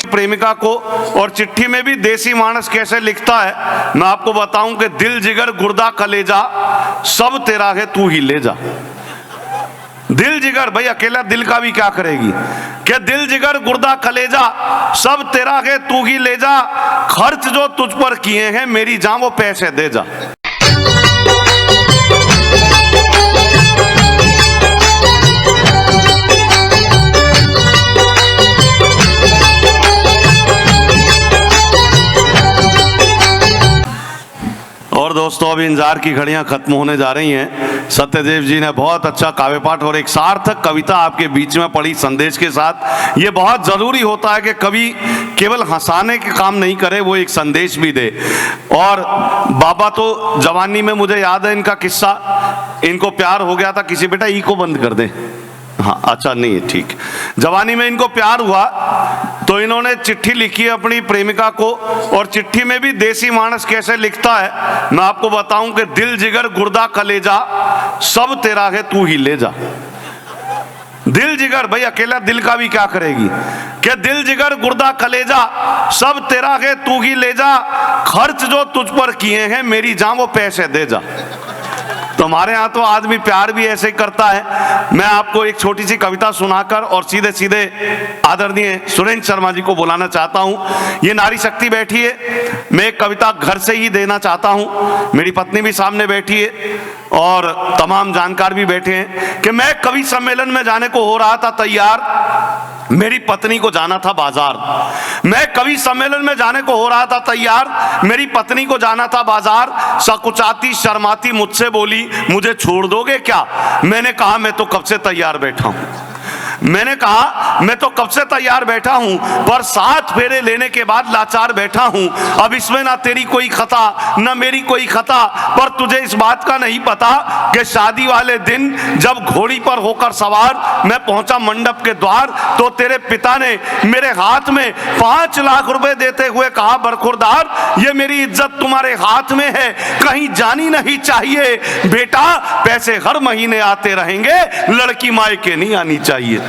प्रेमिका को, और चिट्ठी में भी देसी मानस कैसे लिखता है मैं आपको बताऊं कि दिल जिगर गुर्दा कलेजा सब तेरा है तू ही ले जा। दिल जिगर, भाई अकेला दिल का भी क्या करेगी, कि दिल जिगर गुर्दा कलेजा सब तेरा है तू ही ले जा, खर्च जो तुझ पर किए हैं मेरी जान वो पैसे दे जा। और दोस्तों अभी इंतजार की घड़ियां खत्म होने जा रही हैं। सत्यदेव जी ने बहुत अच्छा काव्य पाठ और एक सार्थक कविता आपके बीच में पढ़ी संदेश के साथ। ये बहुत जरूरी होता है कि कवि केवल हंसाने के काम नहीं करे, वो एक संदेश भी दे। और बाबा तो जवानी में मुझे याद है इनका किस्सा, इनको प्यार हो गया था किसी, बेटा ई को बंद कर दे, हाँ अच्छा नहीं है ठीक। जवानी में इनको प्यार हुआ तो इन्होंने चिट्ठी लिखी अपनी प्रेमिका को, और चिट्ठी में भी देसी मानस कैसे लिखता है मैं आपको बताऊं कि दिल जिगर गुर्दा कलेजा सब तेरा है तू ही ले जा। दिल जिगर, भाई अकेला दिल का भी क्या करेगी, कि दिल जिगर गुर्दा कलेजा सब तेरा है तू ही ले जा, खर्च जो तुझ पर किए हैं मेरी जान वो पैसे दे जा। तो हमारे यहाँ तो आदमी प्यार भी ऐसे ही करता है। मैं आपको एक छोटी सी कविता सुनाकर और सीधे सीधे आदरणीय सुरेंद्र शर्मा जी को बुलाना चाहता हूँ। ये नारी शक्ति बैठी है, मैं एक कविता घर से ही देना चाहता हूँ। मेरी पत्नी भी सामने बैठी है और तमाम जानकार भी बैठे हैं कि मैं कवि सम्मेलन में जाने को हो रहा था तैयार, मेरी पत्नी को जाना था बाजार। मैं कवि सम्मेलन में जाने को हो रहा था तैयार, मेरी पत्नी को जाना था बाजार। सकुचाती शर्माती मुझसे बोली मुझे छोड़ दोगे क्या, मैंने कहा मैं तो कब से तैयार बैठा हूं। मैंने कहा मैं तो कब से तैयार बैठा हूं, पर 7 फेरे लेने के बाद लाचार बैठा हूं। अब इसमें ना तेरी कोई खता ना मेरी कोई खता, पर तुझे इस बात का नहीं पता कि शादी वाले दिन जब घोड़ी पर होकर सवार मैं पहुंचा मंडप के द्वार, तो तेरे पिता ने मेरे हाथ में 5 लाख रुपए देते हुए कहा बरखुरदार ये मेरी इज्जत तुम्हारे हाथ में है, कहीं जानी नहीं चाहिए बेटा, पैसे हर महीने आते रहेंगे, लड़की मायके नहीं आनी चाहिए।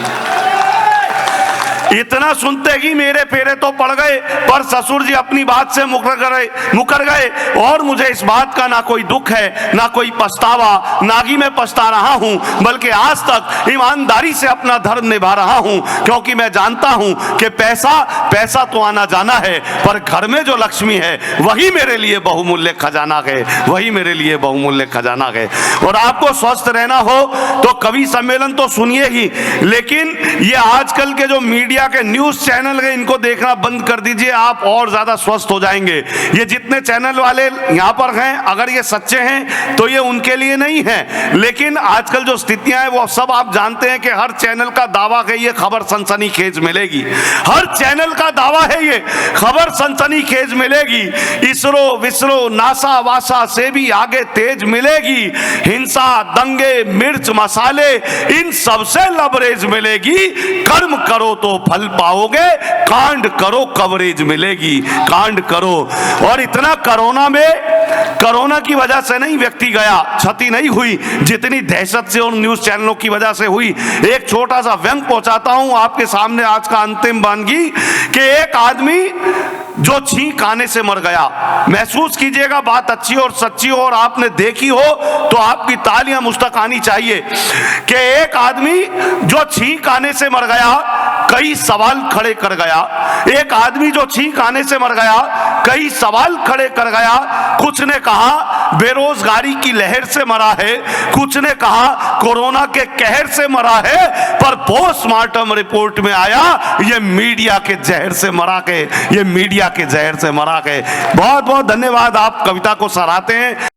इतना सुनते ही मेरे फेरे तो पड़ गए, पर ससुर जी अपनी बात से मुकर गए और मुझे इस बात का ना कोई दुख है ना कोई पछतावा, ना ही मैं पछता रहा हूं, बल्कि आज तक ईमानदारी से अपना धर्म निभा रहा हूं, क्योंकि मैं जानता हूं कि पैसा तो आना जाना है, पर घर में जो लक्ष्मी है वही मेरे लिए बहुमूल्य खजाना है, वही मेरे लिए बहुमूल्य खजाना है। और आपको स्वस्थ रहना हो तो कवि सम्मेलन तो सुनिए ही, लेकिन ये आजकल के जो मीडिया के न्यूज चैनल है इनको देखना बंद कर दीजिए, आप और ज्यादा स्वस्थ हो जाएंगे। ये जितने चैनल वाले यहाँ पर हैं अगर ये सच्चे हैं तो ये उनके लिए नहीं है, लेकिन आजकल जो स्थितियां हैं वो सब आप जानते हैं कि हर चैनल का दावा है ये खबर सनसनीखेज मिलेगी, हर चैनल का दावा है ये खबर सनसनीखेज मिलेगी, इसरो विसरो नासा वासा से भी आगे तेज मिलेगी, हिंसा दंगे मिर्च मसाले इन सबसे लबरेज मिलेगी, कर्म करो तो फल पाओगे, कांड करो कवरेज मिलेगी, कांड करो। और इतना कोरोना की वजह से नहीं व्यक्ति गया, क्षति नहीं हुई जितनी दहशत से और न्यूज चैनलों की वजह से हुई। एक छोटा सा व्यंग पहुंचाता हूं आपके सामने आज का अंतिम वानगी कि एक आदमी जो छींक आने से मर गया, महसूस कीजिएगा बात अच्छी और सच्ची हो और आपने देखी हो तो आपकी तालियां मुस्तक आनी चाहिए कि एक आदमी जो छींक आने से मर गया कई सवाल खड़े कर गया, एक आदमी जो छींक आने से मर गया कई सवाल खड़े कर गया। कुछ ने कहा बेरोजगारी की लहर से मरा है, कुछ ने कहा कोरोना के कहर से मरा है, पर पोस्टमार्टम रिपोर्ट में आया ये मीडिया के जहर से मरा के, ये मीडिया के जहर से मरा के। बहुत बहुत धन्यवाद, आप कविता को सराहते हैं।